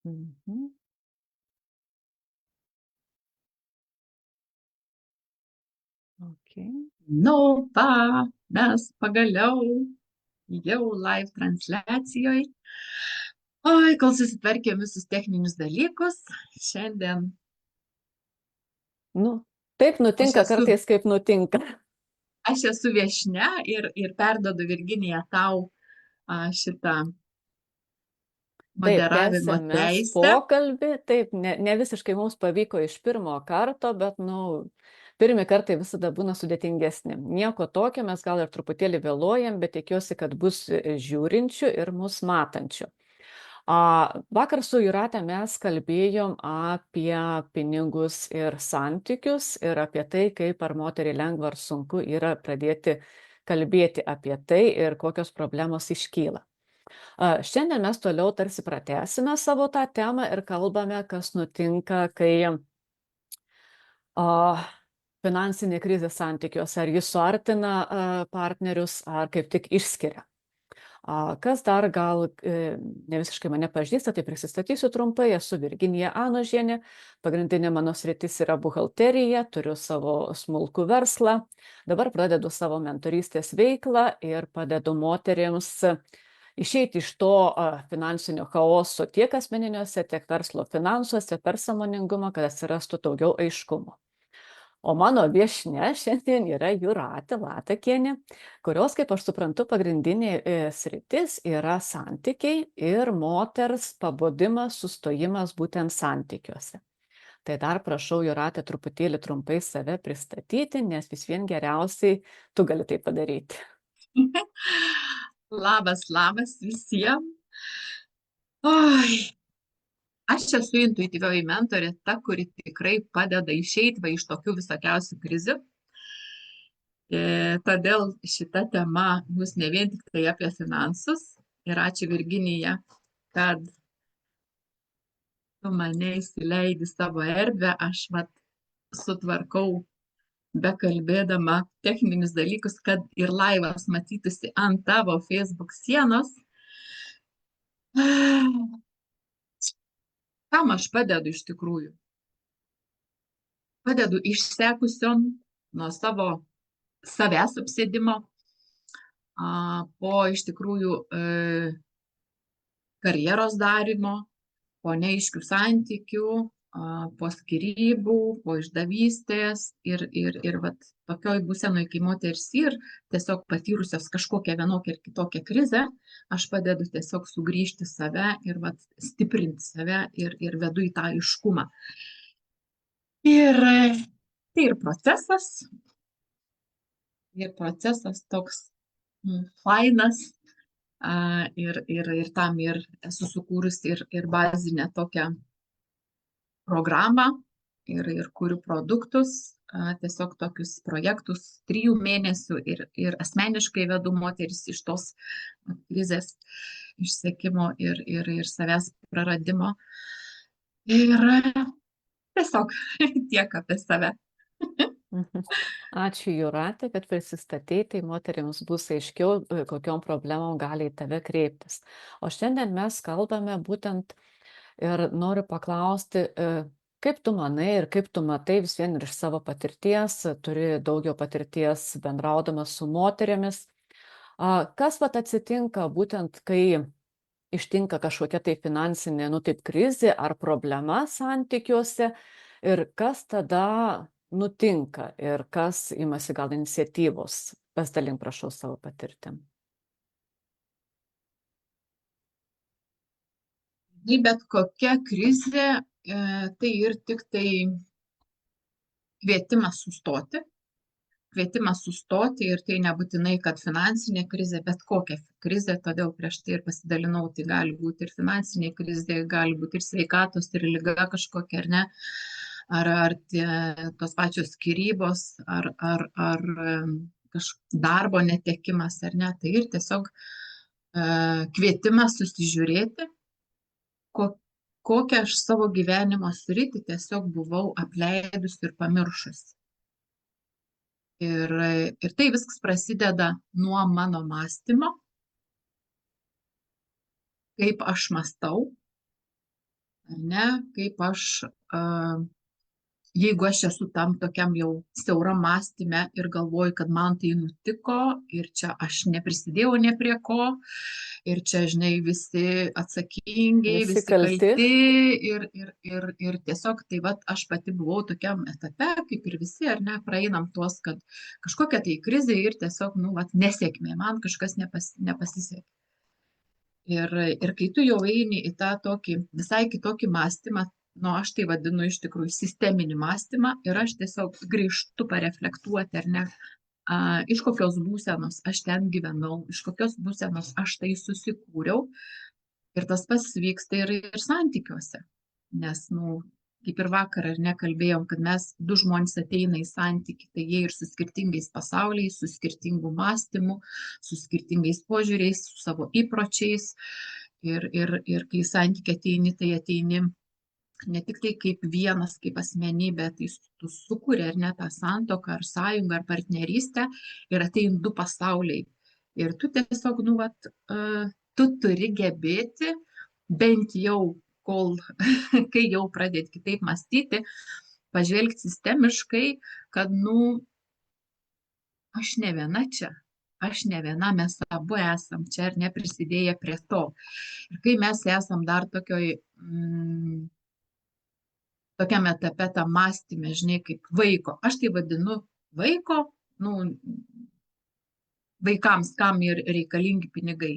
Mhm. Okay. Nu, va, mes pagaliau jau live transliacijoj. Oi, kol susitvarkėm visus techninius dalykus, šiandien Nu, taip aš nutinka esu, kartais, kaip nutinka. aš esu viešnia ir perdodu Virginija tau šitą Taip, moderavimo tęsiam mes teisę. pokalbį. Taip, ne visiškai mums pavyko iš pirmo karto, bet, pirmi kartai visada būna sudėtingesni. Nieko tokio, mes gal ir truputėlį vėluojam, bet tikiuosi, kad bus žiūrinčių ir mus matančių. Vakar su Jūrate mes kalbėjom apie pinigus ir santykius ir apie tai, kaip ar moteriai lengva ar sunku yra pradėti kalbėti apie tai ir kokios problemos iškyla. Šiandien mes toliau tarsi pratęsime savo tą temą ir kalbame, kas nutinka, kai finansinė krizė santykiuose, ar jis suartina partnerius, ar kaip tik išskiria. Kas dar gal ne visiškai mane pažįsta, tai prisistatysiu trumpai. Esu Virginija Anožienė, pagrindinė mano sritis yra buhalterija, turiu savo smulkų verslą, dabar pradedu savo mentorystės veiklą ir padedu moterims išeiti iš to finansinio chaoso tiek asmeniniuose, tiek verslo finansuose per sąmoningumą, kad atsirastų daugiau aiškumo. O mano viešnia šiandien yra Jūratė Latakienė, kurios, kaip aš suprantu, pagrindinė sritis yra santykiai ir moters pabudimas, sustojimas būtent santykiuose. Tai dar prašau, Jūratė, truputėlį trumpai save pristatyti, nes vis vien geriausiai tu gali tai padaryti. Labas visiems. Oi, aš esu intuityvioji mentorė, ta, kuri tikrai padeda išeiti iš tokių visokiausių krizių. Todėl šita tema bus ne vien tik tai apie finansus. Ir ačiū Virginija, kad tu mane įsileidi savo erdvę. Aš sutvarkau bekalbėdama techninius dalykus, kad ir laivas matytųsi ant tavo Facebook sienos. Kam aš padedu iš tikrųjų? Padedu išsekusiom nuo savo savęs apsėdimo, po iš tikrųjų karjeros darimo, po neaiškių santykių, po skyrybų, po išdavystės ir tokioj būsenoj, kai moteris ir tiesiog patyrusios kažkokią vienokią ir kitokią krizę, aš padedu tiesiog sugrįžti save ir stiprinti save ir vedu į tą aiškumą. Ir tai ir procesas toks fainas, ir tam ir esu sukūrusi ir bazinę tokią programą ir kuriu produktus, tiesiog tokius projektus 3 mėnesių ir asmeniškai vedu moteris iš tos krizės išsekimo ir savęs praradimo. Ir tiesiog tiek apie save. Ačiū, Jūratė, kad prisistatei, tai moterims bus aiškiau, kokiom problemom gali į tave kreiptis. O šiandien mes kalbame būtent ir noriu paklausti, kaip tu manai ir kaip tu matai vis vien ir iš savo patirties, turi daugiau patirties bendraudamas su moterimis. Kas atsitinka būtent, kai ištinka kažkokia tai finansinė, taip krizė ar problema santykiuose ir kas tada nutinka ir kas imasi gal iniciatyvos. Pasidalink, prašau, savo patirtim. Bet kokia krizė, tai ir tik tai kvietimas sustoti ir tai nebūtinai, kad finansinė krizė, bet kokia krizė, todėl prieš tai ir pasidalinau, tai gali būti ir finansinė krizė, gali būti ir sveikatos, ir liga kažkokia, ar ne, ar tos pačios skyrybos, ar darbo netekimas, ar ne, tai ir tiesiog kvietimas susižiūrėti, kokią aš savo gyvenimo sritį tiesiog buvau apleidus ir pamiršus. Ir tai viskas prasideda nuo mano mąstymo, kaip aš mąstau, ar ne, kaip aš, jeigu aš esu tam tokiam jau siauram mąstyme ir galvoju, kad man tai nutiko ir čia aš neprisidėjau ne prie ko, ir čia, žinai, visi atsakingi, Visi visi kalti. kalti ir tiesiog tai vat aš pati buvau tokiam etape, kaip ir visi, ar ne, praeinam tuos, kad kažkokia tai krizė ir tiesiog, nu, vat nesėkmė, man kažkas nepasisekė. Ir kai tu jau eini į tą tokį visai kitokį mąstymą, nu, aš tai vadinu iš tikrųjų sisteminį mąstymą ir aš tiesiog grįžtu pareflektuoti, ar ne, iš kokios būsenos aš ten gyvenau, iš kokios būsenos aš tai susikūriau. Ir tas pats vyksta ir santykiuose. Nes, nu, kaip ir vakar, ar ne, kalbėjom, kad mes du žmonės ateina į santykį, tai jie ir su skirtingais pasauliais, su skirtingu mąstymu, su skirtingais požiūriais, su savo įpročiais. Ir kai į santykį ateini, tai ateini ne tik tai kaip vienas, kaip asmenybė, tai tu sukūrė ar ne tą santuoką, ar sąjungą, ar partnerystę ir ateina du pasauliai. Ir tu tiesiog, nu, vat, tu turi gebėti bent jau, kol, kai jau pradėti kitaip mąstyti, pažvelgti sistemiškai, kad, nu, aš ne viena čia. Aš ne viena, mes abu esam čia ir neprisidėję prie to. Ir kai mes esam dar tokiam etape, tam mąstyme, žinai, kaip vaiko. Aš tai vadinu vaiko, nu, vaikams, kam ir reikalingi pinigai.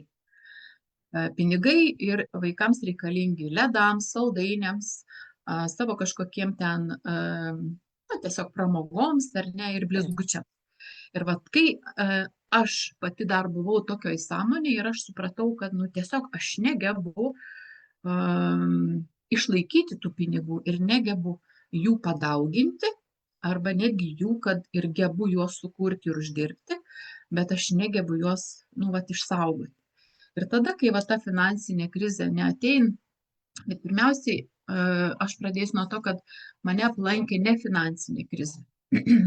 Pinigai ir vaikams reikalingi ledams, saldainiams, savo kažkokiem ten, na, tiesiog pramogoms, ar ne, ir blizgučiams. Ir vat kai aš pati dar buvau tokioj sąmonėje ir aš supratau, kad, nu, tiesiog aš negebu išlaikyti tų pinigų ir negebu jų padauginti, arba netgi jų, kad ir gebu juos sukurti ir uždirbti, bet aš negebu juos, nu, vat, išsaugoti. Ir tada, kai va ta finansinė krizė neatein, bet pirmiausiai aš pradėsiu nuo to, kad mane aplankė ne finansinė krizė.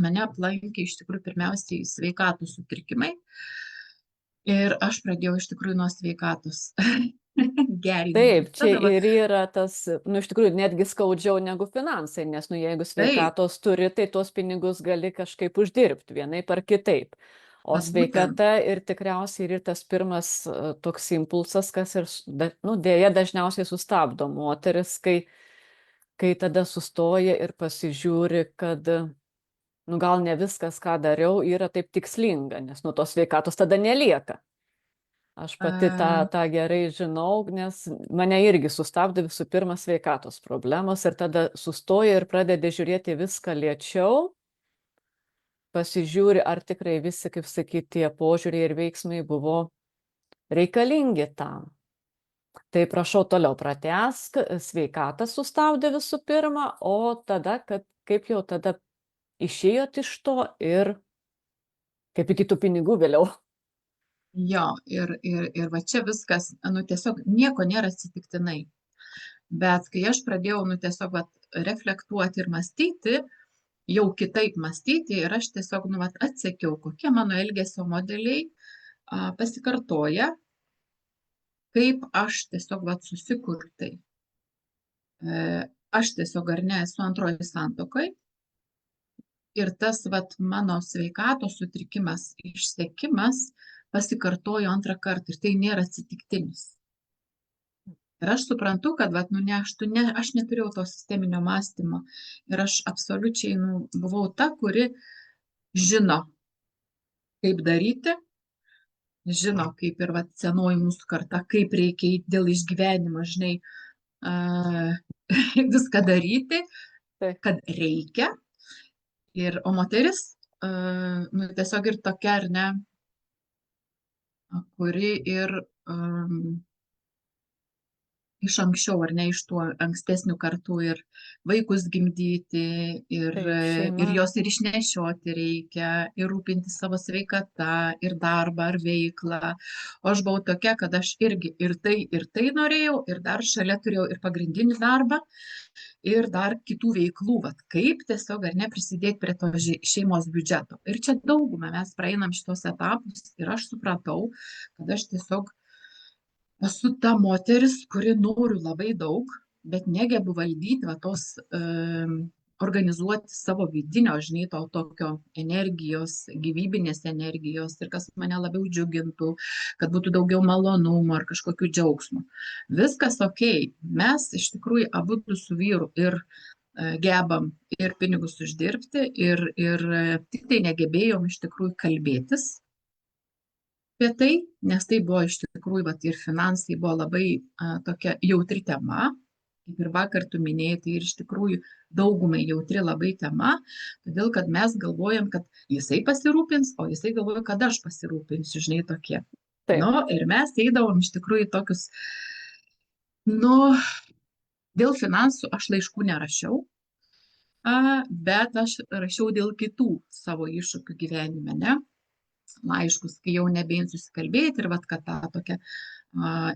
Mane aplankė iš tikrųjų pirmiausiai sveikatos sutrikimai. Ir aš pradėjau iš tikrųjų nuo sveikatos gerinimo. Taip, čia ir yra tas, nu, iš tikrųjų, netgi skaudžiau negu finansai, nes, nu, jeigu sveikatos turi, tai tuos pinigus gali kažkaip uždirbti, vienaip ar kitaip. O sveikata ir tikriausiai ir tas pirmas toks impulsas, kas ir, nu, dėja dažniausiai sustabdo moteris, kai tada sustoja ir pasižiūri, kad, nu, gal ne viskas, ką dariau, yra taip tikslinga, nes, nu, tos sveikatos tada nelieka. Aš pati tą gerai žinau, nes mane irgi sustabdo visų pirma sveikatos problemos ir tada sustoja ir pradeda žiūrėti viską lėčiau, pasižiūri, ar tikrai visi, kaip sakyti, tie požiūriai ir veiksmai buvo reikalingi tam. Tai prašau toliau pratęsk, sveikatą sustabdė visų pirma, o tada, kaip jau tada išėjot iš to ir kaip iki tų pinigų vėliau. Jo, ir va čia viskas, nu, tiesiog nieko nėra atsitiktinai. Bet kai aš pradėjau, nu, tiesiog vat, reflektuoti ir mąstyti, jau kitaip mąstyti, ir aš tiesiog, nu, vat, atsekiau, kokie mano elgesio modeliai pasikartoja, kaip aš tiesiog, vat, susikurtai. Aš tiesiog, ar ne, esu antroji santuokoj. Ir tas, vat, mano sveikatos sutrikimas, išsekimas pasikartojo antrą kartą ir tai nėra atsitiktinis. Ir aš suprantu, kad, vat, nu, aš neturėjau to sisteminio mąstymo ir aš absoliučiai, nu, buvau ta, kuri žino, kaip daryti, žino, kaip ir, vat, senoji mūsų karta, kaip reikia dėl išgyvenimo, žinai, viską daryti, kad reikia. O moteris, nu, tiesiog ir tokia, ar ne, kuri ir iš anksčiau, ar ne, iš tų ankstesnių kartų ir vaikus gimdyti, ir jos ir išnešioti reikia, ir rūpinti savo sveikata, ir darbą, ar veiklą. O aš buvau tokia, kad aš irgi ir tai norėjau, ir dar šalia turėjau ir pagrindinį darbą, ir dar kitų veiklų, vat, kaip tiesiog, ar ne, prisidėti prie to šeimos biudžeto. Ir čia daugumą mes praeinam šitos etapus ir aš supratau, kad aš tiesiog esu ta moteris, kuri noriu labai daug, bet negebu valdyti va tos organizuoti savo vidinio, žinai, to tokio energijos, gyvybinės energijos ir kas mane labiau džiugintų, kad būtų daugiau malonumo ar kažkokių džiaugsmų. Viskas ok, mes iš tikrųjų abu su vyru ir gebam ir pinigus uždirbti ir tik tai negebėjom iš tikrųjų kalbėtis apie tai, nes tai buvo iš tikrųjų, vat, ir finansai buvo labai tokia jautri tema. Kaip ir vakar tu minėjai, tai ir iš tikrųjų daugumai jautri labai tema, todėl kad mes galvojam, kad jisai pasirūpins, o jisai galvoja, kad aš pasirūpinsiu, žinai, tokie. Taip. Nu, ir mes eidavom iš tikrųjų tokius, nu, dėl finansų aš laiškų nerašiau, bet aš rašiau dėl kitų savo iššūkių gyvenime, ne? Laiškus, kai jau nebėjom susikalbėti ir vat, kad tą tokią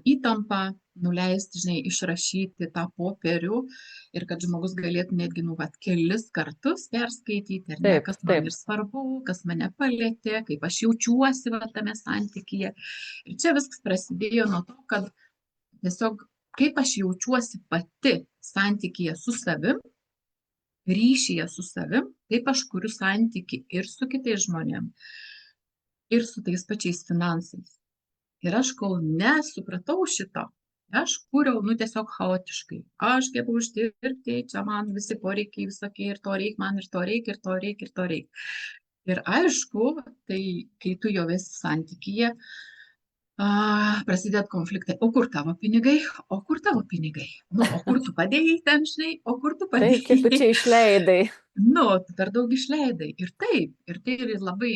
įtampą nuleisti, žinai, išrašyti tą popierių ir kad žmogus galėtų netgi, nu, vat, kelis kartus perskaityti, ar ne, Taip, kas man taip. ir svarbu, kas mane palietė, kaip aš jaučiuosi vat, tame santykyje. Ir čia viskas prasidėjo nuo to, kad tiesiog kaip aš jaučiuosi pati santykyje su savim, ryšyje su savim, kaip aš kuriu santykį ir su kitais žmonėmis, ir su tais pačiais finansais. Ir aš kol nesupratau šito, aš kūriau, nu, tiesiog chaotiškai. Aš gebu uždirbti, čia man visi poreikiai visokie, ir to reikia, man ir to reikia, ir to reikia, ir to reikia. Ir aišku, tai kai tu jau esi santykyje, prasidėt konfliktai. O kur tavo pinigai? O kur tavo pinigai? Nu, o kur tu padėjai ten, žinai? O kur tu padėjai? Taip, kiek tu čia išleidai? Nu, tu per daug išleidai. Ir tai ir labai,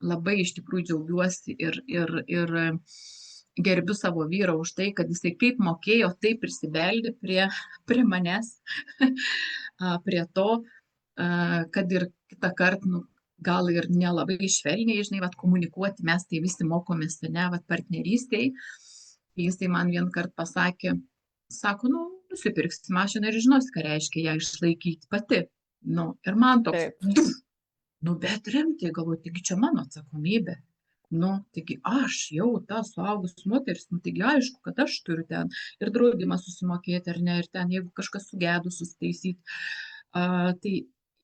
labai iš tikrųjų džiaugiuosi ir gerbiu savo vyrą už tai, kad jisai kaip mokėjo, taip prisibeldė prie manęs, prie to, kad ir kitą kartą, nu, gal ir nelabai švelniai, žinai, vat, komunikuoti, mes tai visi mokomės, ne, vat, partnerystėj. Jisai man vien kartą pasakė, sako, nu, nusipirksi mašiną ir žinosi, ką reiškia ją išlaikyti pati. Nu, ir man toks, nu, bet rimtai, galvoju, taigi čia mano atsakomybė. Nu, taigi aš jau ta suaugus moteris, nu, taigi aišku, kad aš turiu ten ir draudimą susimokėti, ar ne, ir ten, jeigu kažkas sugedus susitaisyti. Tai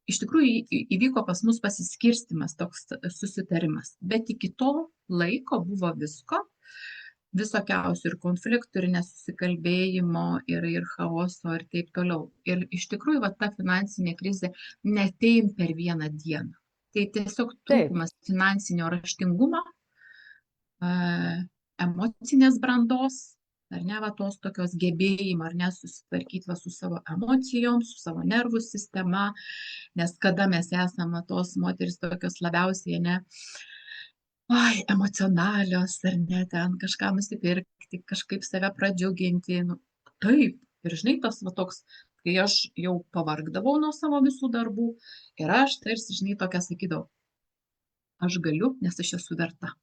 iš tikrųjų įvyko pas mus pasiskirstimas, toks susitarimas, bet iki to laiko buvo visokiausių ir konfliktų, ir nesusikalbėjimo, ir chaoso, ir taip toliau. Ir iš tikrųjų, va, ta finansinė krizė neatein per vieną dieną. Tai tiesiog trūkumas finansinio raštingumo, emocinės brandos, ar ne, va, tos tokios gebėjimo, ar ne, susitvarkyti va, su savo emocijom, su savo nervų sistema, nes kada mes esame tos moteris tokios labiausiai, ne, emocionalios, ar ne, ten kažką nusipirkti, kažkaip save pradžiuginti, nu, taip, ir žinai, tas va toks, kai aš jau pavargdavau nuo savo visų darbų, ir aš tarsi, žinai, tokia sakydavau, aš galiu, nes aš esu verta.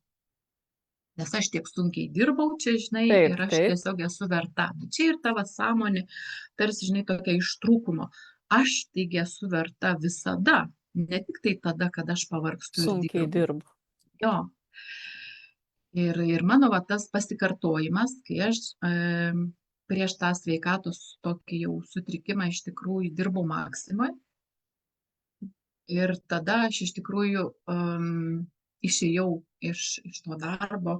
Nes aš tiek sunkiai dirbau čia, žinai, ir aš tiesiog esu verta. Čia ir tavo sąmonė, tarsi, žinai, tokia iš trūkumo. Aš taigi esu verta visada, ne tik tai tada, kada aš pavargstu ir sunkiai dirbu. Jo. Ir mano va, tas pasikartojimas, kai aš prieš tą sveikatos tokį jau sutrikimą iš tikrųjų dirbau maksimoj. Ir tada aš iš tikrųjų išėjau iš to darbo.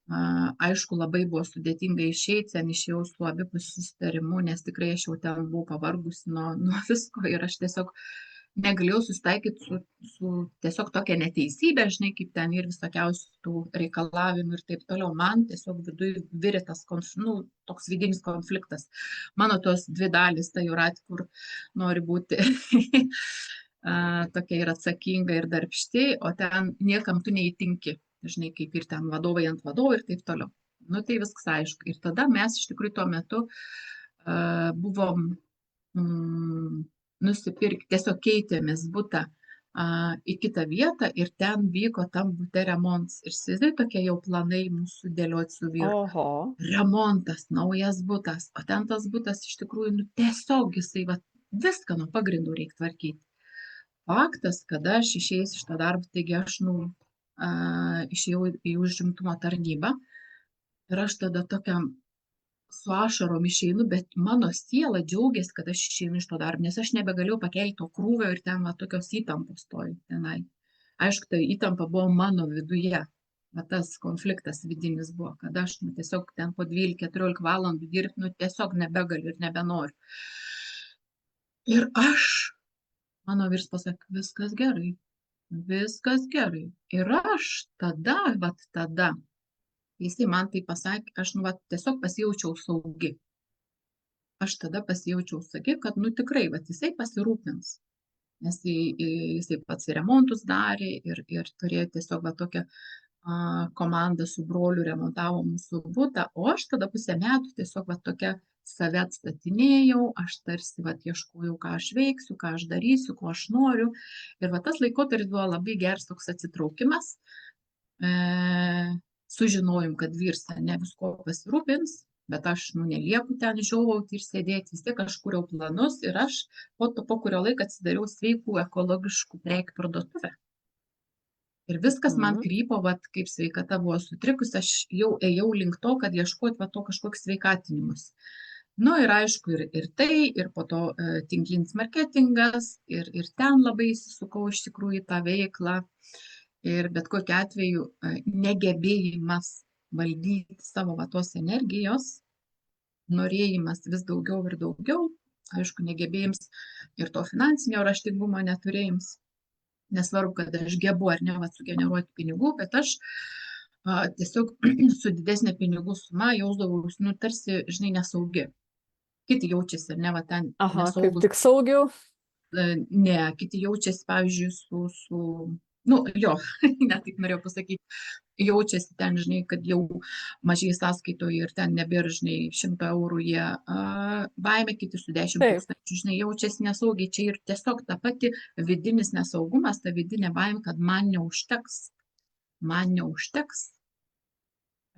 Aišku, labai buvo sudėtinga išeiti, ten išėjau su abipusiu susitarimu, nes tikrai aš jau ten buvau pavargusi nuo visko ir aš tiesiog negalėjau susitaikyti su tiesiog tokia neteisybė, žinai, kaip ten ir visokiausių tų reikalavimų ir taip toliau. Man tiesiog viduje virė tas, nu, toks vidinis konfliktas. Mano tos dvi dalys, ta Jūratė, kur nori būti tokia ir atsakinga ir darbšti, o ten niekam tu neįtinki, žinai, kaip ir ten vadovai ant vadovų ir taip toliau. Nu, tai viskas aišku. Ir tada mes iš tikrųjų tuo metu buvom nusipirkti, tiesiog keitėmės butą į kitą vietą ir ten vyko tam bute remontas. Ir įsivaizduoji, tokie jau planai mūsų dėlioti su vyru. Oho. Remontas, naujas butas, o ten tas butas iš tikrųjų, nu, tiesiog jisai, va, viską nuo pagrindų reikia tvarkyti. Faktas, kad aš išėjęs iš tą darbą, taigi aš, nu, išėjau į užimtumo tarnybą ir aš tada tokia su ašarom išeinu, bet mano siela džiaugiasi, kad aš išeinu iš to darbo, nes aš nebegalėjau pakelti to krūvio ir ten va tokios įtampos stovi tenai. Aišku, tai įtampa buvo mano viduje. Va tas konfliktas vidinis buvo, kad aš tiesiog ten po 12-14 valandų dirbti, tiesiog nebegaliu ir nebenoriu. Ir mano vyras pasakė, viskas gerai, viskas gerai. Ir aš tada, jisai man tai pasakė, aš tiesiog pasijaučiau saugi. Aš tada pasijaučiau saugi, kad tikrai, jisai pasirūpins. Nes jisai pats remontus darė ir turėjo tiesiog tokią komandą su broliu remontavo mūsų butą, o aš tada pusę metų tiesiog tokia save atstatinėjau, aš tarsi ieškojau, ką aš veiksiu, ką aš darysiu, ko aš noriu. Ir tas laikotarpis buvo labai geras toks atsitraukimas. Sužinojom, kad vyras ne visko pasirūpins, bet aš nelieku ten žiovauti ir sėdėti, vis tiek aš kūriau planus ir aš po kurio laiko atsidariau sveikų ekologiškų prekių parduotuvę. Ir viskas man krypo, kaip sveikata buvo sutrikus, aš jau ėjau link to, kad ieškoti to kažkokius sveikatinimus. Ir aišku, ir tai, ir po to tinklinis marketingas, ir ten labai įsisukau iš tikrųjų tą veiklą. Ir bet kokiu atveju negebėjimas valdyti savo tos energijos, norėjimas vis daugiau ir daugiau, aišku, negebėjimas ir to finansinio raštingumo neturėjimas. Nesvarbu, kad aš gebu ar ne sugeneruoti pinigų, bet aš tiesiog su didesnė pinigų suma jausdavau, tarsi, nesaugi. Kiti jaučiasi, ar ne, ten nesaugus. Kaip tik saugiau? Ne, kiti jaučiasi, pavyzdžiui, ne taip norėjau pasakyti, jaučiasi ten, kad jau mažai sąskaitoje ir ten nebėra, 100 eurų jie baimė, kiti su 10 tūkstančių, jaučiasi nesaugiai. Čia ir tiesiog ta pati vidinis nesaugumas, ta vidinė baimė, kad man neužteks.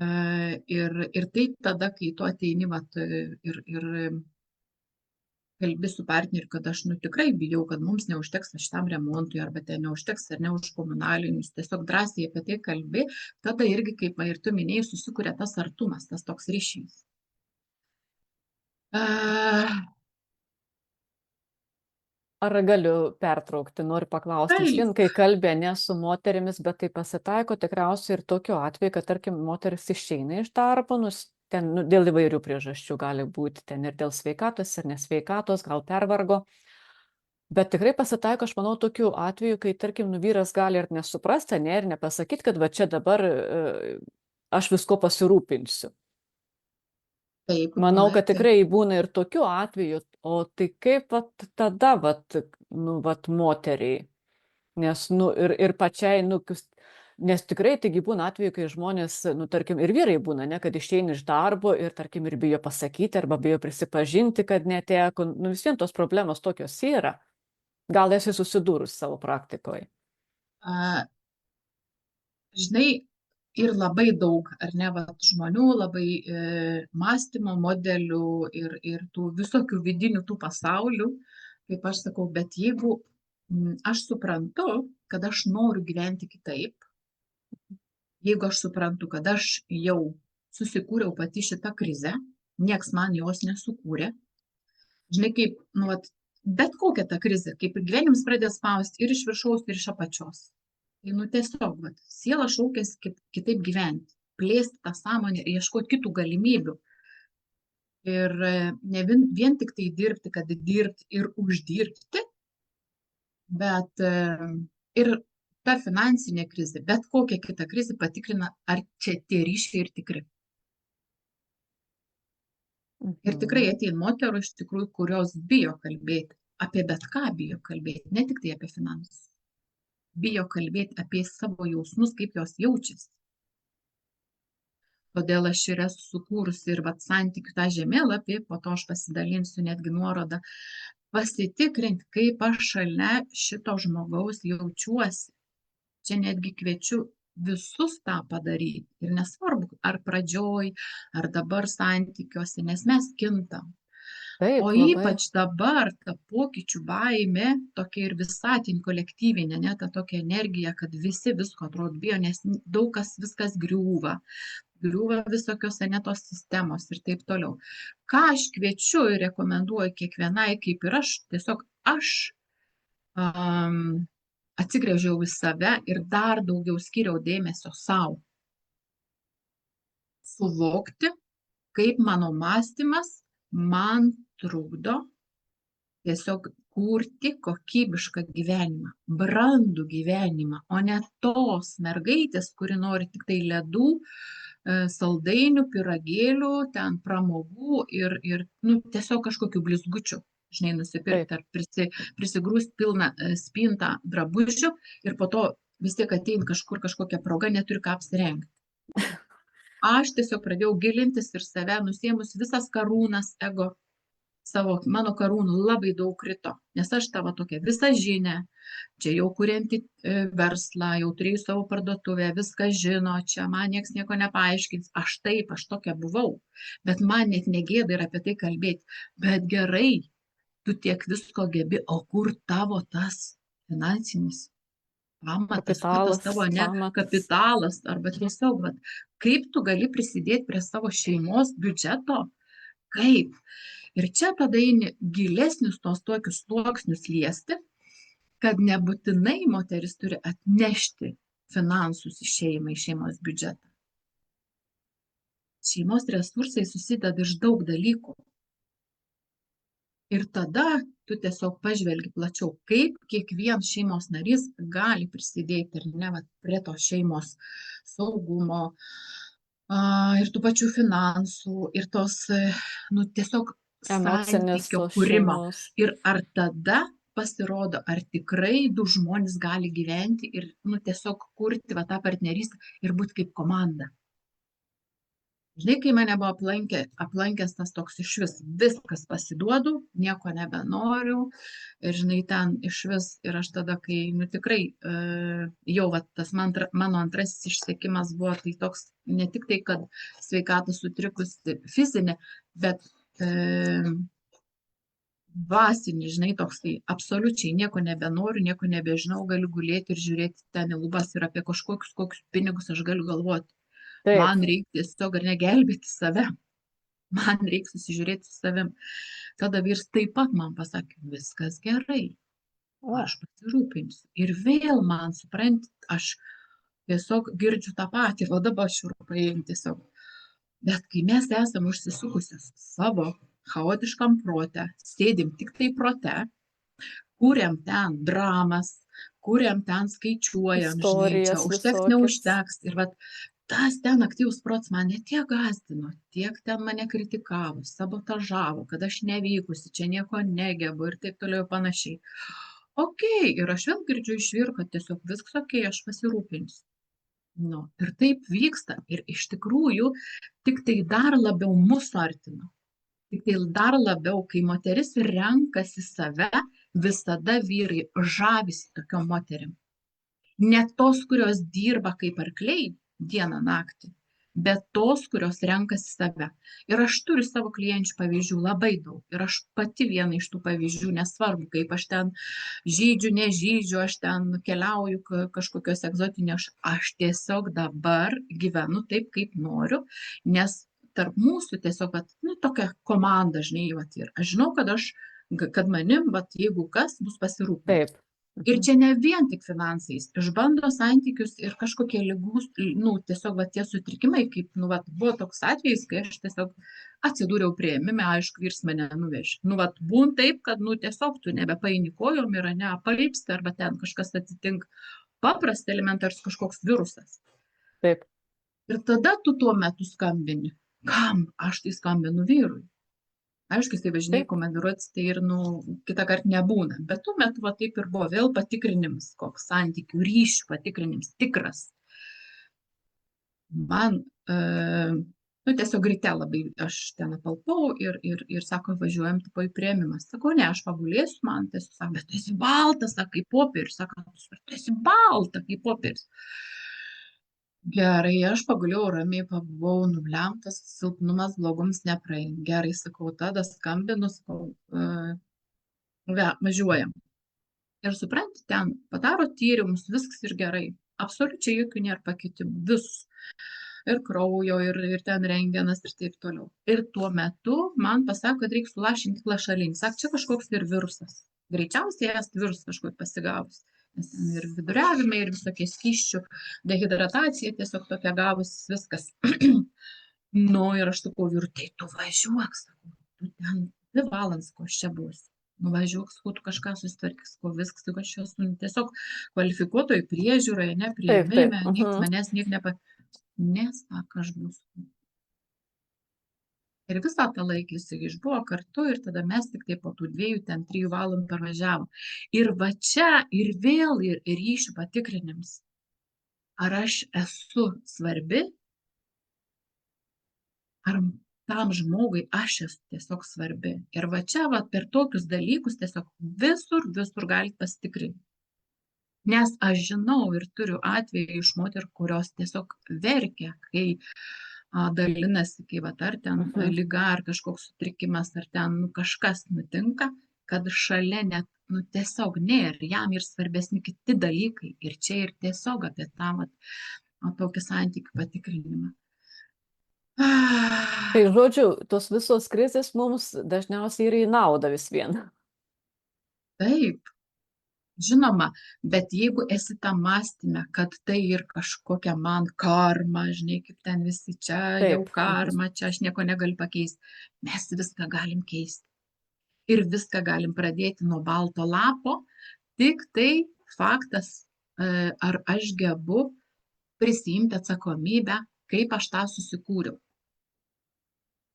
Ir tai tada, kai tu ateini ir kalbi su partneriu, kad aš tikrai bijau, kad mums neužteks šitam remontui, arba ten neužteks ar ne už komunalinius, tiesiog drąsiai apie tai kalbi, tada irgi, kaip ir tu minėjai, susikuria tas artumas, tas toks ryšys. Ar galiu pertraukti, noriu paklausti, šiandien, kai kalbė ne su moterimis, bet tai pasitaiko tikriausiai ir tokiu atveju, kad, tarkim, moteris išeina iš darbo, ten dėl įvairių priežasčių gali būti, ten ir dėl sveikatos, ir nesveikatos, gal pervargo. Bet tikrai pasitaiko, aš manau, tokių atvejų, kai, tarkim, vyras gali ir nesuprasti, ir nepasakyti, kad va čia dabar aš visko pasirūpinsiu. Taip, manau, kad tikrai būna ir tokių atvejų, o tai kaip tada, moteriai, nes, ir pačiai, nes tikrai taigi būna atveju, kai žmonės, tarkim, ir vyrai būna, ne, kad išeina iš darbo ir, tarkim, ir bijo pasakyti, arba bijo prisipažinti, kad neteko, vis vien tos problemos tokios yra. Gal esi susidūrus savo praktikoje? Ir labai daug, ar ne, žmonių, labai mąstymo modelių ir tų visokių vidinių tų pasaulių, kaip aš sakau, bet jeigu aš suprantu, kad aš noriu gyventi kitaip, jeigu aš suprantu, kad aš jau susikūriau pati šitą krizę, nieks man jos nesukūrė, kaip, bet kokia ta krizė, kaip ir gyvenimas pradės spausti ir iš viršaus, ir iš apačios. Tai tiesiog, siela šaukėsi kitaip gyventi, plėsti tą sąmonę ir ieškoti kitų galimybių. Ir ne vien tik tai dirbti, kad dirbti ir uždirbti, bet ir ta finansinė krizė, bet kokia kita krizė patikrina, ar čia tie ryšiai ir tikri. Ir tikrai ateina moterų iš tikrųjų, kurios bijo kalbėti, apie bet ką bijo kalbėti, ne tik tai apie finansus. Bijo kalbėti apie savo jausmus, kaip jos jaučiasi. Todėl aš ir esu sukūrusi ir santykių tą žemėlapį, po to aš pasidalinsiu netgi nuorodą, pasitikrinti, kaip aš šalia šito žmogaus jaučiuosi. Čia netgi kviečiu visus tą padaryti. Ir nesvarbu, ar pradžioj, ar dabar santykiuose, nes mes kintam. O Taip, labai. ypač dabar ta pokyčių baimė, tokia ir visatinė kolektyvinė, ne ta tokia energija, kad visi visko atrodo bijo, nes daug kas viskas griūva, griūva visokios ne tos sistemos ir taip toliau. Ką aš kviečiu ir rekomenduoju kiekvienai, kaip ir aš, tiesiog aš atsigręžiau į save ir dar daugiau skiriau dėmesio savo. Suvokti, kaip mano mąstymas man trukdo tiesiog kurti kokybišką gyvenimą, brandų gyvenimą, o ne tos mergaitės, kuri nori tik tai ledų, saldainių, pyragėlių, ten pramogų ir tiesiog kažkokių blizgučių, žinai, Taip. nusipirkti ar prisigrūsti pilną spintą drabužių ir po to vis tiek ateina kažkokia proga, neturi ką apsirengti. Aš tiesiog pradėjau gilintis ir save, nusėmus visas karūnas ego, mano karūnų labai daug krito, nes aš tavo tokia visažinė, čia jau kurianti verslą, jau turėjau savo parduotuvę, viską žino, čia man nieks nieko nepaaiškins, aš tokia buvau, bet man net negėda ir apie tai kalbėti, bet gerai, tu tiek visko gebi, o kur tavo tas finansinis pamatas, kur tas tavo Pamatas. kapitalas, arba tiesiog, kaip tu gali prisidėti prie savo šeimos biudžeto, kaip. Ir čia tada eini gilesnius tos tokius sluoksnius liesti, kad nebūtinai moteris turi atnešti finansus į šeimą, į šeimos biudžetą. Šeimos resursai susideda iš daug dalykų. Ir tada tu tiesiog pažvelgi plačiau, kaip kiekvienas šeimos narys gali prisidėti prie to šeimos saugumo ir tų pačių finansų, ir tos, tiesiog Emocinis santykio tos kūrimo. šeimos. Ir ar tada pasirodo, ar tikrai du žmonės gali gyventi ir tiesiog kurti tą partnerystę ir būti kaip komanda. Žinai, kai mane buvo aplankęs tas toks išvis, viskas pasiduodu, nieko nebenoriu, ir žinai, ten išvis, ir aš tada, kai, tikrai, jau tas mano antrasis išsekimas buvo, tai toks, ne tik tai, kad sveikata sutrikusi fizinė, bet dvasinį, žinai, toks, tai absoliučiai nieko nebenoriu, nieko nebežinau, galiu gulėti ir žiūrėti ten į lubas ir apie kokius pinigus aš galiu galvoti. Taip. Man reikia tiesiog ar negelbėti save. Man reikia susižiūrėti su savim. Tada vyras taip pat man pasakė, viskas gerai. Aš pasirūpinsiu. Ir vėl man, supranti, aš tiesiog girdžiu tą patį, o dabar aš paėjau tiesiog. Bet kai mes esame užsisukusios savo chaotiškam prote, sėdim tik tai prote, kūriam ten dramas, kūriam ten skaičiuojam, žinai, čia užteks, neužteks. Ir tas ten aktyvus protas mane tiek gąsdino, tiek ten mane kritikavo, sabotažavo, kad aš nevykusi, čia nieko negebu ir taip toliau panašiai. Okei, ir aš vėl girdžiu iš vyro, kad tiesiog viskas okei, aš pasirūpinsiu. Ir taip vyksta. Ir iš tikrųjų tik tai dar labiau mūsų artino. Tik tai dar labiau, kai moteris renkasi save, visada vyrai žavisi tokiom moterim. Ne tos, kurios dirba kaip arkliai dieną naktį, bet tos, kurios renkasi save. Ir aš turiu savo klienčių pavyzdžių labai daug. Ir aš pati viena iš tų pavyzdžių, nesvarbu, kaip aš ten žydžiu, nežydžiu, aš ten keliauju kažkokios egzotinės, aš tiesiog dabar gyvenu taip, kaip noriu, nes tarp mūsų tiesiog, tokia komanda, žinai, ir aš žinau, kad manim, jeigu kas, bus pasirūpinti. Taip. Ir čia ne vien tik finansais, išbando santykius ir kažkokie lygus, tiesiog tie sutrikimai, kaip, buvo toks atvejis, kai aš tiesiog atsidūriau priėmime, aišku, vyras mane nuvežė. Būn taip, kad, tiesiog tu nebepaini kojom ir neapalipsti, arba ten kažkas atsitinka. Paprasta, elementarus kažkoks virusas. Taip. Ir tada tu tuo metu skambini. Kam? Aš tai skambinu vyrui. Aišku, tai važinai komandiruotis, tai ir, kitą kartą nebūna. Bet tuo metu, taip ir buvo, vėl patikrinimas, koks santykių, ryšių patikrinimas, tikras. Man, tiesiog ryte labai aš ten apalpau ir sako, važiuojam tipo į priėmimą. Sakau, ne, aš pagulėsiu, man tiesiog sako, bet tu esi baltas, kaip popierius. Sako, tu esi balta kaip popierius. Gerai, aš pagulėjau ramiai, pabuvau nulemtas, silpnumas blogums nepraeina. Gerai, sakau, tada skambinu, sakau, važiuojam. Ir supranti, ten padaro tyrimus, viskas ir gerai. Absoliučiai jokių nėra pakitimų, visus. Ir kraujo, ir ten rengenas, ir taip toliau. Ir tuo metu man pasako, kad reikia sulašinti lašalinį. Sak, čia kažkoks ir virusas. Greičiausiai jas virus kažkur pasigavus. Nes ten ir viduriavimai, ir visokie skysčių, dehidratacija tiesiog tokia gavus, viskas. Nu, ir aš sakau, ir tai tu važiuok, sakau, tu ten 2 valandas, ko aš čia būsiu. Nuvažiuok, sakau, tu kažką susitvarkyk, sakau, viskas, sakau, aš esu tiesiog kvalifikuotoje priežiūroje, Taip, nepriėmime, mhm. manęs niek nesako, aš būsiu. Ir visą tą laiką jisai išbuvo kartu ir tada mes tik tai po tų 2-3 valandų parvažiavom. Ir va čia ir vėl ir ryšių patikrinims. Ar aš esu svarbi, ar tam žmogui aš esu tiesiog svarbi. Ir va čia va per tokius dalykus tiesiog visur galite pasitikrinti. Nes aš žinau ir turiu atvejų iš moterų, kurios tiesiog verkia, kai dalinasi, kai va, ar ten liga, ar kažkoks sutrikimas, ar ten kažkas nutinka, kad šalia net, tiesiog nėra, jam ir svarbesni kiti dalykai. Ir čia ir tiesiog apie tą tokį santykių patikrinimą. Tai žodžiu, tos visos krizės mums dažniausiai yra į naudą vis vien. Taip, žinoma, bet jeigu esi tam mąstyme, kad tai ir kažkokia man karma, žinai, kaip ten visi čia jau Taip. karma, čia aš nieko negaliu pakeisti, mes viską galim keisti. Ir viską galim pradėti nuo balto lapo, tik tai faktas, ar aš gebu prisiimti atsakomybę, kaip aš tą susikūriau.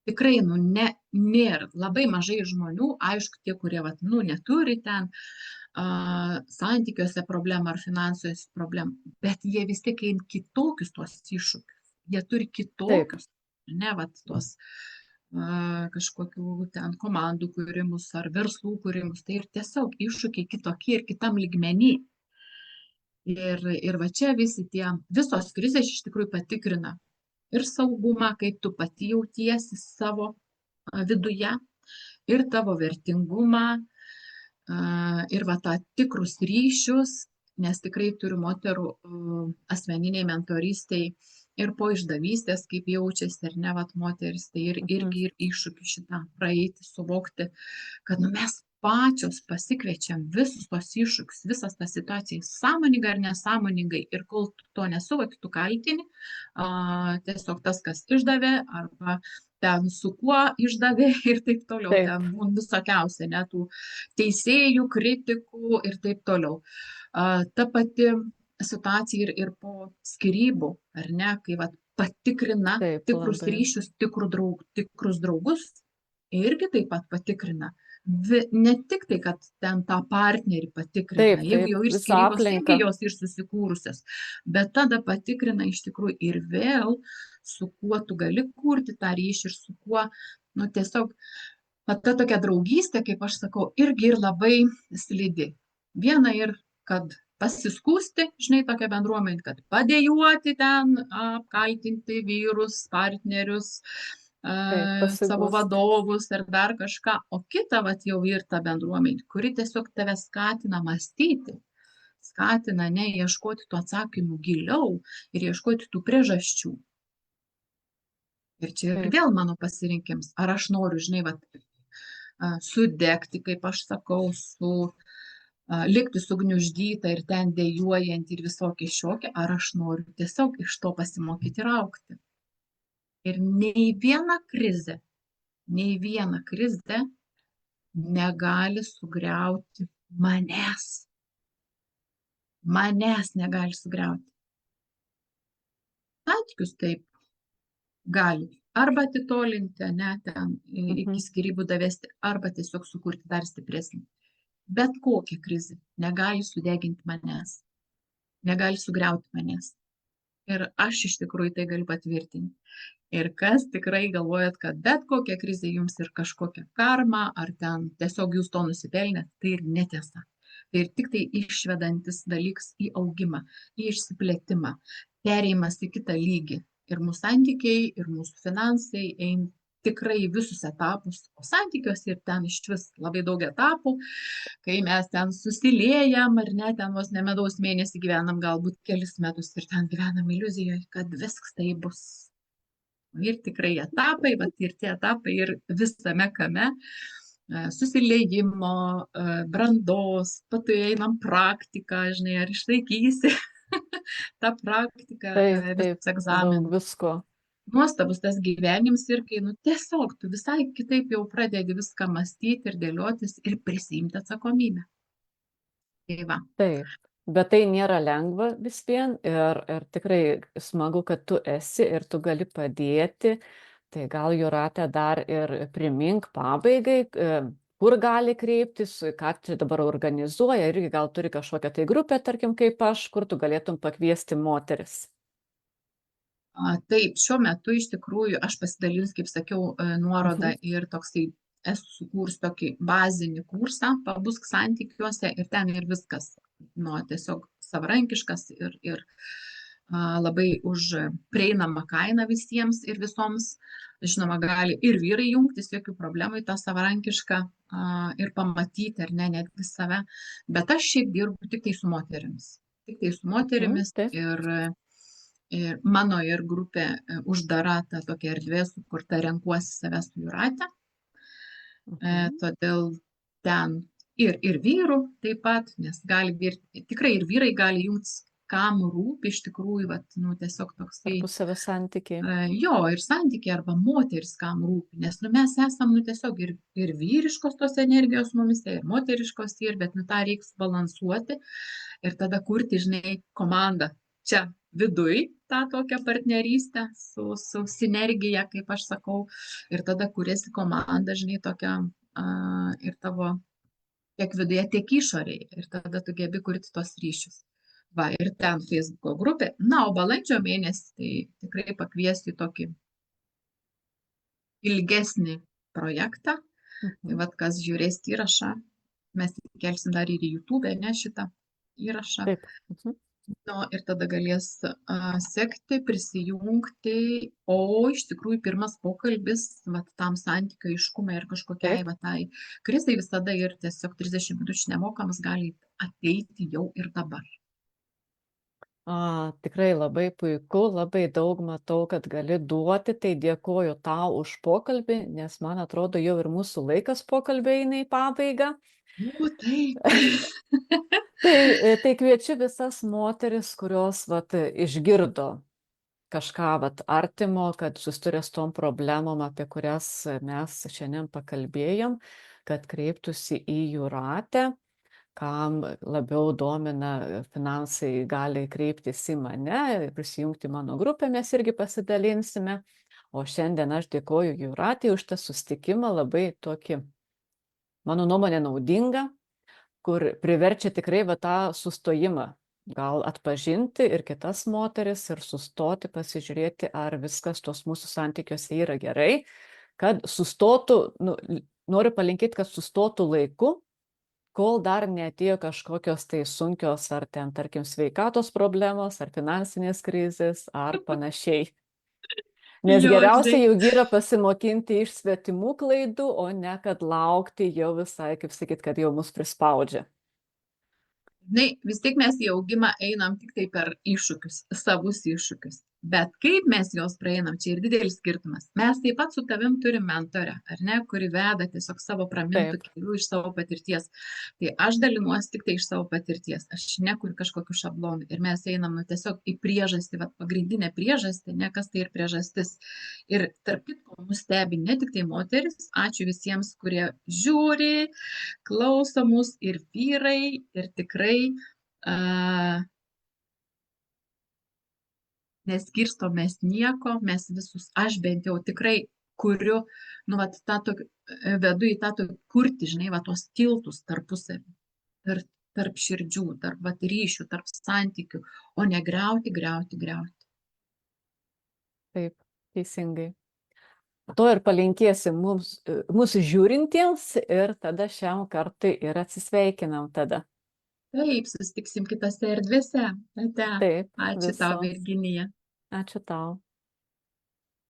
Tikrai, nėra labai mažai žmonių, aišku, tie, kurie, neturi ten santykiuose problemą ar finansuose problemą, bet jie vis tiek eina kitokius tuos iššūkius. Jie turi kitokius, tuos kažkokių ten komandų kūrimus ar verslų kūrimus. Tai ir tiesiog iššūkiai kitokie ir kitam lygmenį. Ir va čia visos krizės iš tikrųjų patikrina ir saugumą, kaip tu pati jautiesi savo viduje, ir tavo vertingumą, ir va tą tikrus ryšius, nes tikrai turiu moterų asmeniniai mentorystei ir po išdavystės, kaip jaučiasi, ar ne, moteris, tai irgi ir iššūkį šitą praeiti, suvokti, kad mes pačios pasikviečiam visus tos iššūkius, visas tas situacijas, sąmoningai ar nesąmoningai, ir kol to nesuvoki, tu kaltini, tiesiog tas, kas išdavė, arba ten su kuo išdavė ir taip toliau, ten visokiausia, tų teisėjų, kritikų ir taip toliau. Ta pati situacija ir po skyrybų, ar ne, kai patikrina tikrus ryšius, tikrus draugus, irgi taip pat patikrina. Ne tik tai, kad ten tą partnerį patikrina, jeigu jau ir skyrybos, irgi jos ir susikūrusios, bet tada patikrina iš tikrųjų ir vėl, su kuo tu gali kurti tą ryšį ir su kuo, tiesiog, ta tokia draugystė, kaip aš sakau, irgi ir labai slidi. Viena ir, kad pasiskūsti, žinai, tokia bendruomenė, kad padėjuoti ten, apkaltinti vyrus, partnerius, savo vadovus ir dar kažką, o kita jau ir ta bendruomenė, kuri tiesiog tave skatina mąstyti, skatina ieškoti tų atsakymų giliau ir ieškoti tų priežasčių. Ir čia ir vėl mano pasirinkims, ar aš noriu, žinai, sudegti, kaip aš sakau, likti sugniuždyta ir ten dejuojant ir visokie šiokie, ar aš noriu tiesiog iš to pasimokyti ir augti. Ir nei viena krizė negali sugriauti manęs. Manęs negali sugriauti. Santykius taip gali arba atitolinti, ten iki skyrybų davesti, arba tiesiog sukurti dar stipresnį. Bet kokia krizė negali sudeginti manęs, negali sugriauti manęs. Ir aš iš tikrųjų tai galiu patvirtinti. Ir kas tikrai galvojat, kad bet kokia krizė jums ir kažkokia karma, ar ten tiesiog jūs to nusipelnėt, tai ir netiesa. Ir tik tai išvedantis dalykas į augimą, į išsiplėtimą, perėjimas į kitą lygį. Ir mūsų santykiai, ir mūsų finansai eina tikrai visus etapus, o santykiuose ir ten iš vis labai daug etapų, kai mes ten susiliejam, ar ne, ten vos ne medaus mėnesį gyvenam, galbūt kelis metus ir ten gyvenam iliuzijoje, kad viskas tai bus. Ir tikrai etapai, bet ir tie etapai ir visame kame susiliejimo, brandos, patai einam praktiką, žinai, ar išlaikysi tą praktiką, Taip, taip, visas daug egzaminas. visko. Nuostabus tas gyvenimas ir kai, tiesiog tu visai kitaip jau pradedi viską mąstyti ir dėliotis ir prisiimti atsakomybę. Tai va. Taip, bet tai nėra lengva vis vien ir tikrai smagu, kad tu esi ir tu gali padėti. Tai gal Jūrate dar ir primink pabaigai, kur gali kreiptis, ką čia dabar organizuoja, irgi gal turi kažkokią tai grupę, tarkim, kaip aš, kur tu galėtum pakviesti moteris. Taip, šiuo metu iš tikrųjų aš pasidalinsiu, kaip sakiau, nuorodą ir toksai esu sukūrus tokį bazinį kursą, pabusk santykiuose ir ten ir viskas. Tiesiog savarankiškas ir labai už prieinamą kainą visiems ir visoms. Žinoma, gali ir vyrai jungtis, jokių problemų į tą savarankišką ir pamatyti, ar ne, netgi save. Bet aš šiaip dirbu tik tai su moterimis. Tik tai su moterimis Taip. ir mano ir grupė uždara, ta tokia erdvė sukurta renkuosi save su Jūrate. Todėl ten ir vyrų taip pat, nes tikrai ir vyrai gali jungtis, kam rūpi iš tikrųjų, tiesiog toksai. Tarpusavio santykiai. Jo, ir santykiai arba moteris, kam rūpi, nes mes esam tiesiog ir vyriškos tos energijos mumise, ir moteriškos bet tą reikia subalansuoti ir tada kurti, žinai, komandą čia viduj, tą tokią partnerystę su sinergija, kaip aš sakau, ir tada kuriasi komanda, žinai, tokia ir tavo tiek viduje, tiek išorėje, ir tada tu gebi kurti tos ryšius. Va, ir ten Facebook'o grupė. Na, o balandžio mėnesį tai tikrai pakviesiu į tokį ilgesnį projektą. Tai vad, kas žiūrės įrašą, mes įkelsim dar ir į YouTube, ne, šitą įrašą. Taip. Ir tada galės sekti, prisijungti, o iš tikrųjų pirmas pokalbis tam santykių aiškumai ir kažkokiai tai krizai visada ir tiesiog 30 minučių nemokamas gali ateiti jau ir dabar. Tikrai labai puiku, labai daug matau, kad gali duoti, tai dėkoju tau už pokalbį, nes man atrodo jau ir mūsų laikas pokalbio eina į pabaigą. Taip. Tai kviečiu visas moteris, kurios išgirdo kažką artimo, kad susiduria su tom problemom, apie kurias mes šiandien pakalbėjom, kad kreiptųsi į Jūratę. Kam labiau domina finansai, gali kreiptis į mane, prisijungti mano grupę, mes irgi pasidalinsime. O šiandien aš dėkoju Jūratei už tą susitikimą, labai tokį, mano nuomonė, naudingą, kur priverčia tikrai tą sustojimą, gal atpažinti ir kitas moteris ir sustoti, pasižiūrėti, ar viskas tos mūsų santykiuose yra gerai, kad sustotų, noriu palinkėti, kad sustotų laiku, kol dar neatėjo kažkokios tai sunkios ar ten, tarkim, sveikatos problemos, ar finansinės krizės, ar panašiai. Nes geriausia jau yra pasimokinti iš svetimų klaidų, o ne kad laukti jau visai, kaip sakyt, kad jau mus prispaudžia. Vis tiek mes į augimą einam tik tai per iššūkius, savus iššūkius. Bet kaip mes juos praeinam, čia ir didelis skirtumas. Mes taip pat su tavim turim mentorę, ar ne, kuri veda tiesiog savo pramintų kelių iš savo patirties. Tai aš dalinuosi tik tai iš savo patirties. Aš nekuriu kažkokių šablonų. Ir mes einam tiesiog į priežastį, pagrindinę priežastį, ne kas tai ir priežastis. Ir tarp kitko, mus stebi ne tik tai moteris. Ačiū visiems, kurie žiūri, klauso mus, ir vyrai, ir tikrai neskirstom mes nieko, mes visus, aš bent jau tikrai kuriu, vedu į tą kurti, žinai, tuos tiltus tarpusavį, tarp širdžių, tarp ryšių, tarp santykių, o ne griauti. Taip, teisingai. To ir palinkėsim mūsų žiūrintiems ir tada šiam kartui ir atsisveikinam tada. Taip, susitiksim kitose erdvėse. Ate. Taip, Ačiū tau, visos. Virginija. Ačiū tau.